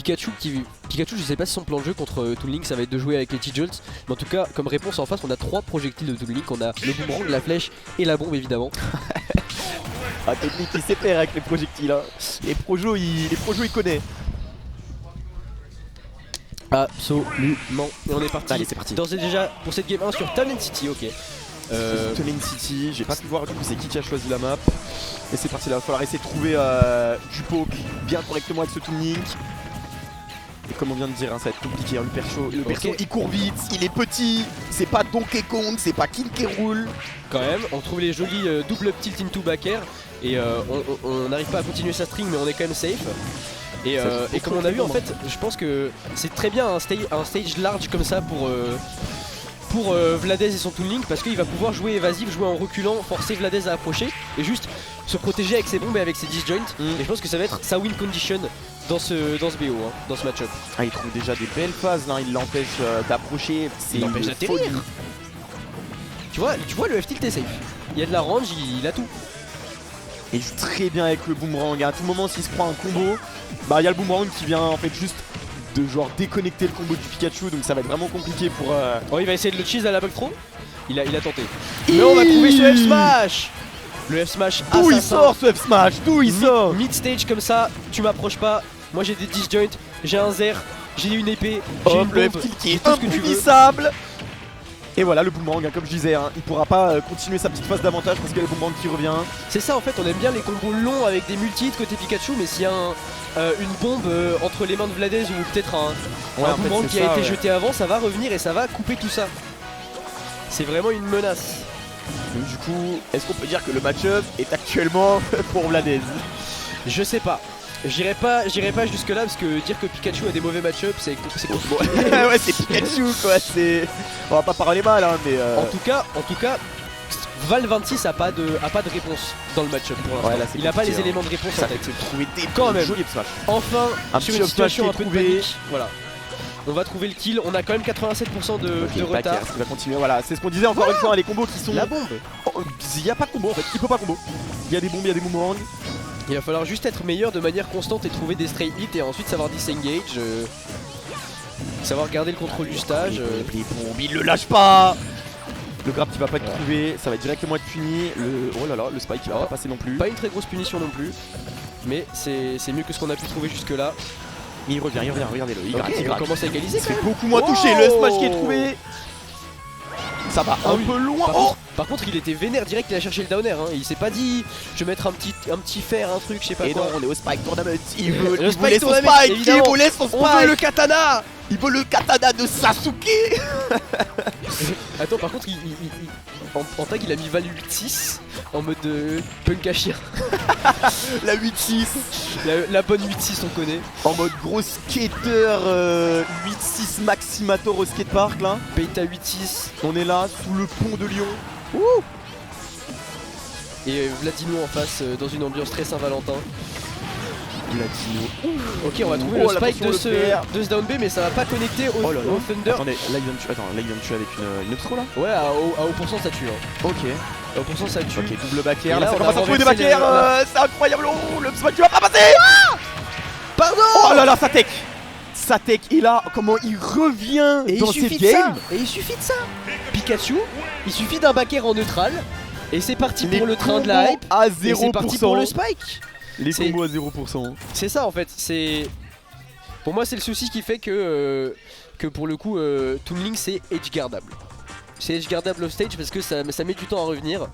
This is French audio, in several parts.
Pikachu, je sais pas si son plan de jeu contre Toon Link ça va être de jouer avec les T-Jolts. Mais en tout cas, comme réponse en face, on a 3 projectiles de Toon Link. On a le boomerang, la flèche et la bombe évidemment. Ah, technique, il sait faire avec les projectiles. Hein. Les projos, il connaît. Absolument. Et on est parti. Allez, c'est parti. D'ores et déjà pour cette game 1 sur Talent City, ok. Talent City, j'ai pas pu voir du coup c'est qui a choisi la map. Et c'est parti là, il va falloir essayer de trouver du poke bien correctement avec ce Toon Link. Et comme on vient de dire, hein, ça va être compliqué, hein, le perso il court vite, il est petit, c'est pas Donkey Kong, c'est pas King K. Rool. Quand même, on trouve les jolis double tilt into back air. Et on n'arrive pas à continuer sa string mais on est quand même safe. Et comme on a vu en fait, je pense que c'est très bien un stage large comme ça pour Vladez et son Toon Link, parce qu'il va pouvoir jouer évasif, jouer en reculant, forcer Vladez à approcher et juste se protéger avec ses bombes et avec ses disjoints. Et je pense que ça va être sa win condition dans ce BO, hein, dans ce match-up. Ah, il trouve déjà des belles phases là, il l'empêche d'approcher, Il l'empêche d'atterrir. Tu vois le F-tilt est safe, il y a de la range, il a tout. Et il joue très bien avec le boomerang, à tout moment s'il se prend un combo, bah il y a le boomerang qui vient en fait juste de genre déconnecter le combo du Pikachu, donc ça va être vraiment compliqué pour... Oh, il va essayer de le cheese à la back throw. Il a tenté. Mais on va trouver ce F smash. Le F smash assassin. D'où il sort ce F smash? D'où il sort? Mid stage comme ça, tu m'approches pas. Moi j'ai des disjoints, j'ai un zer, j'ai une épée, j'ai une le bombe, F-tilt qui est tout ce que tu veux. impunissable. Et voilà le boomerang, hein, comme je disais, hein, il pourra pas continuer sa petite phase d'avantage parce qu'il y a le boomerang qui revient. C'est ça en fait, on aime bien les combos longs avec des multi-hits côté Pikachu, mais s'il y a une bombe entre les mains de Vladez ou peut-être un boomerang qui a été jeté avant, ça va revenir et ça va couper tout ça. C'est vraiment une menace. Donc du coup, est-ce qu'on peut dire que le match-up est actuellement pour Vladez? Je sais pas. J'irai pas jusque là parce que dire que Pikachu a des mauvais match-up c'est compliqué. Ouais, c'est Pikachu quoi, c'est... On va pas parler mal hein, mais... En tout cas, Val26 a pas de réponse dans le match-up pour l'instant. Ouais, il a pas les éléments de réponse en tête. Trouver des quand même. jolis smash. Enfin, sur une situation un peu de trouvé. panique. Voilà. On va trouver le kill, on a quand même 87% de retard. Il va continuer, voilà, c'est ce qu'on disait encore une fois, les combos qui sont... La bombe. Il n'y a pas de combo en fait, il peut pas combo. Il y a des bombes, il y a des boomerangs. Il va falloir juste être meilleur de manière constante et trouver des stray hits et ensuite savoir disengage, savoir garder le contrôle du stage. Les bombes, il le lâche pas. Le grab qui va pas être trouvé, ça va directement être puni. Oh là là, le spike qui va pas passer non plus. Pas une très grosse punition non plus, mais c'est mieux que ce qu'on a pu trouver jusque là. Mais il revient, regardez-le, il gratte, il commence à égaliser quand même. Beaucoup moins touché, le smash qui est trouvé. Ça va un peu loin. Par contre il était vénère direct, il a cherché le downer, hein. Il s'est pas dit je vais mettre un petit fer, un truc, je sais pas quoi. Et non, on est au Spike Tournament, il voulait son Spike, on veut le katana. Il veut le katana de Sasuke. Attends, par contre en tag il a mis Val 8-6 en mode punk à chien. La 8-6, la bonne 8-6 on connaît. En mode gros skater 8-6 Maximator au skatepark là. Beta 8-6. On est là sous le pont de Lyon. Ouh. Et Vladimir en face dans une ambiance très Saint-Valentin. Vladimir. Ok, on va trouver le spike de ce down B, mais ça va pas connecter au Thunder. Attendez, là il vient de tuer avec une obstro là. Ouais, à haut pourcent ça tue. Hein. Ok. À haut pourcent ça tue. Ok, double back air. Là, on commence à trouver des back air. C'est incroyable. Oh, le smack tu vas pas passer. Pardon. Oh là là, sa tech, et là, comment il revient dans cette game. Et il suffit de ça. Pikachu, il suffit d'un back air en neutral. Et c'est parti pour le train de la hype. À 0%. Et c'est parti pour le spike. Les combos à 0%. C'est ça en fait, pour moi c'est le souci qui fait que pour le coup Toon Link c'est edge guardable. C'est edge guardable off stage parce que ça met du temps à revenir.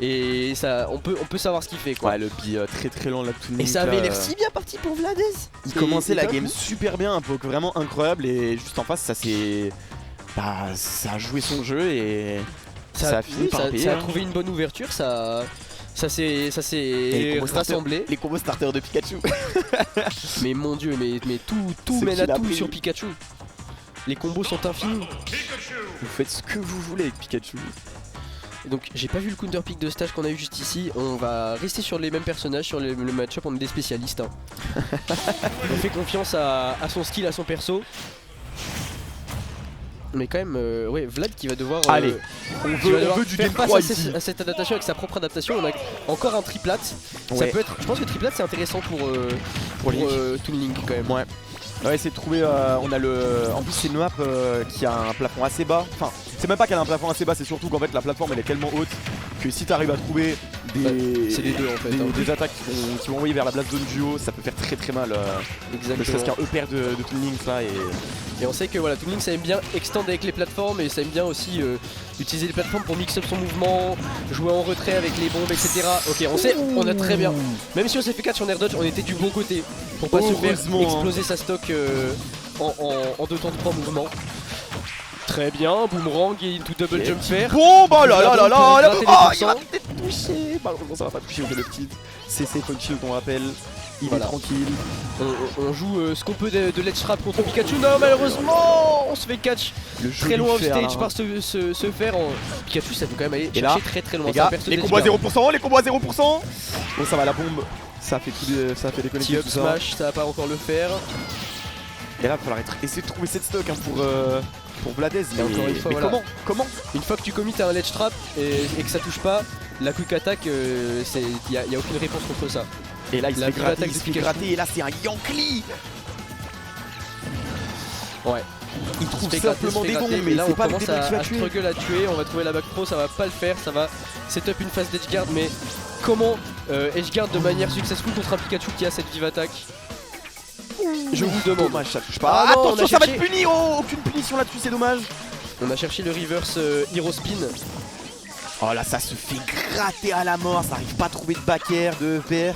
Et ça, on peut savoir ce qu'il fait quoi. Ouais, le bi très très lent là, Toon Link. Et ça avait l'air si bien parti pour Vladez. Il commençait la game super bien, un poke vraiment incroyable. Et juste en face ça s'est... Bah ça a joué son jeu et ça a fini par payer. Ça a trouvé une bonne ouverture, ça s'est rassemblé. Les combos starters de Pikachu. Mais mon dieu, mais tout mène à tout sur Pikachu. Les combos sont infinis. Vous faites ce que vous voulez avec Pikachu. Donc j'ai pas vu le counter pick de stage qu'on a eu juste ici. On va rester sur les mêmes personnages, sur le match-up, on est des spécialistes. Hein. On fait confiance à son skill, à son perso. Mais quand même, ouais, Vlad qui va devoir. Allez, on veut du game 3 ici. À cette adaptation, avec sa propre adaptation, on a encore un triplat. Ouais. Ça peut être, je pense que triplat c'est intéressant pour Toon Link quand même. Ouais. On va essayer de trouver, on a le... En plus c'est une map qui a un plafond assez bas. Enfin, c'est même pas qu'elle a un plafond assez bas, c'est surtout qu'en fait la plateforme elle est tellement haute que si t'arrives à trouver des... c'est les deux en fait. Des attaques qui vont envoyer vers la blast zone duo, ça peut faire très mal. Ne serait-ce qu'un EPR de Toon Link là et on sait que voilà, Toon Link ça aime bien extendre avec les plateformes et ça aime bien aussi utiliser les plateformes pour mix up son mouvement, jouer en retrait avec les bombes, etc. Ok, on sait, on a très bien. Même si on s'est fait 4 sur Air Dodge, on était du bon côté pour pas se faire exploser sa stock en 2 temps de 3 mouvements. Très bien, boomerang et into double jump fair. Bon bah là il va peut-être toucher. Malheureusement ça va pas toucher au le petit. C'est Phone Shield on rappelle. Il est tranquille. On joue ce qu'on peut de ledge trap contre Pikachu. Non malheureusement on se fait catch très loin off stage par ce fer. Pikachu ça peut quand même aller chercher très loin. Les combos à 0%, les combos à 0%. Bon ça va la bombe. Ça fait déconnecter tout ça. Smash ça va pas encore le faire. Et là il va falloir essayer de trouver cette stock pour Vladez. Mais encore une fois voilà. Comment une fois que tu commit à un ledge trap et que ça touche pas, la quick attack y a aucune réponse contre ça. Et là il se fait gratter et là c'est un Yankee. Ouais. Il trouve simplement des bombes mais là c'est on pas le commence à struggle à tuer, on va trouver la back pro, ça va pas le faire, ça va set up une phase d'edgeguard mais comment edgeguard de manière successful contre un Pikachu qui a cette vive attaque? Je vous demande. Dommage ça touche pas. Attention ça va être puni, aucune punition là-dessus c'est dommage. On a cherché le reverse hero spin. Oh là ça se fait gratter à la mort, ça arrive pas à trouver de back air, de EPR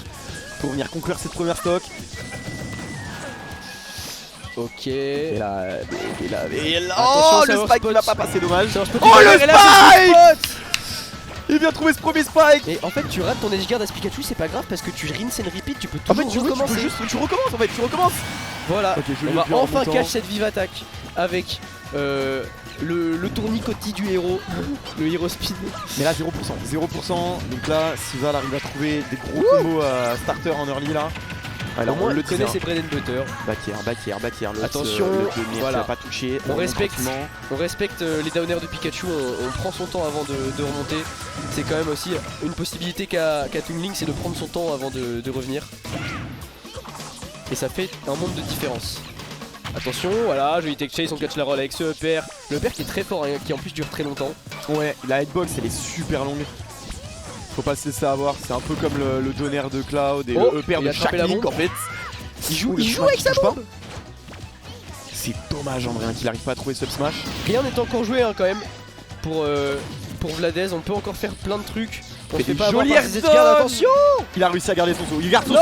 pour venir conclure cette première stock. Ok. Et là, oh le spike ne l'a pas passé, dommage. Oh le spike! Il vient trouver ce premier spike. Et en fait tu rates ton edgeguard à ce Pikachu, c'est pas grave parce que tu rinse and repeat, tu peux toujours recommencer. Tu recommences en fait, tu recommences. Voilà, on va enfin catch cette vive attaque avec le tournicotis du héros, le hero spin. Mais là 0%, donc là Sival arrive à trouver des gros combos starter en early là. Alors moi le connaît ses bread and butter. Back air, attention, voilà. Pas touché. On respecte les downers de Pikachu, on prend son temps avant de remonter. C'est quand même aussi une possibilité qu'a Toon Link, c'est de prendre son temps avant de revenir. Et ça fait un monde de différence. Attention, voilà, joli tech chase, on catch la roll avec ce EPR. Le EPR qui est très fort, hein, qui en plus dure très longtemps. Ouais, la hitbox elle est super longue. Faut pas se laisser avoir, c'est un peu comme le donner de Cloud et le EPR de chaque Link en fait. Il joue avec sa bombe. C'est dommage en vrai qu'il arrive pas à trouver sub smash. Rien n'est encore joué hein, quand même pour Vladez, on peut encore faire plein de trucs. On fait pas avoir par ses edgeguards, attention. Il a réussi à garder son saut, il garde son saut.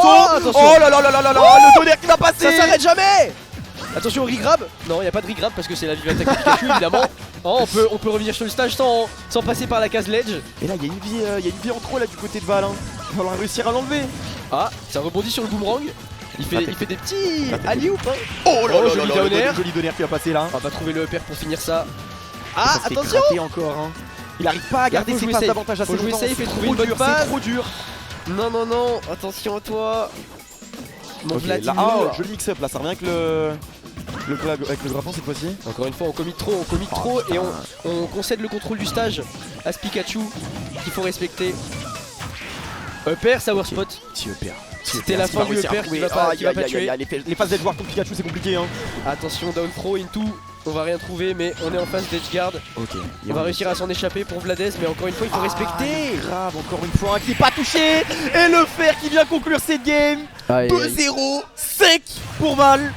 Oh là là là là là là, le donner qui va passer. Ça s'arrête jamais. Attention au regrab. Non, il n'y a pas de regrab parce que c'est la vive attaque de Pikachu évidemment. Oh, on peut revenir sur le stage sans passer par la case ledge. Et là il y a une vie en trop là du côté de Val, hein. Il va falloir réussir à l'enlever. Ah, ça rebondit sur le boomerang. Il fait des petits alley-oop hein. Oh là là là, joli donner qui va passer là. On va trouver le EPR pour finir ça. Ah, attention encore hein. Il arrive pas à garder ses passes d'avantage assez longtemps. C'est trop dur. Non, attention à toi. Mon là, je le mix up là, ça revient avec le grappin cette fois-ci. Encore une fois on commit trop et on concède le contrôle du stage à ce Pikachu qu'il faut respecter. EPR Sour Spot. Petit EPR. C'était la fin du EPR qui va pas tuer. Les phases d'edgeguard contre Pikachu c'est compliqué hein. Attention down throw into. On va rien trouver mais on est en phase d'edgeguard. Ok. On va réussir à s'en échapper pour Vladez mais encore une fois il faut respecter. Grave encore une fois qui est pas touché. Et le fer qui vient conclure cette game. 2-0 sec pour Val.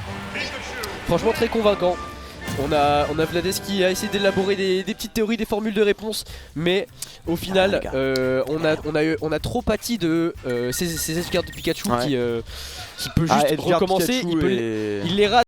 Franchement très convaincant. On a Vladez qui a essayé d'élaborer des petites théories, des formules de réponse, mais au final on a trop pâti de ces edgeguards de Pikachu qui peut juste recommencer, il les rate.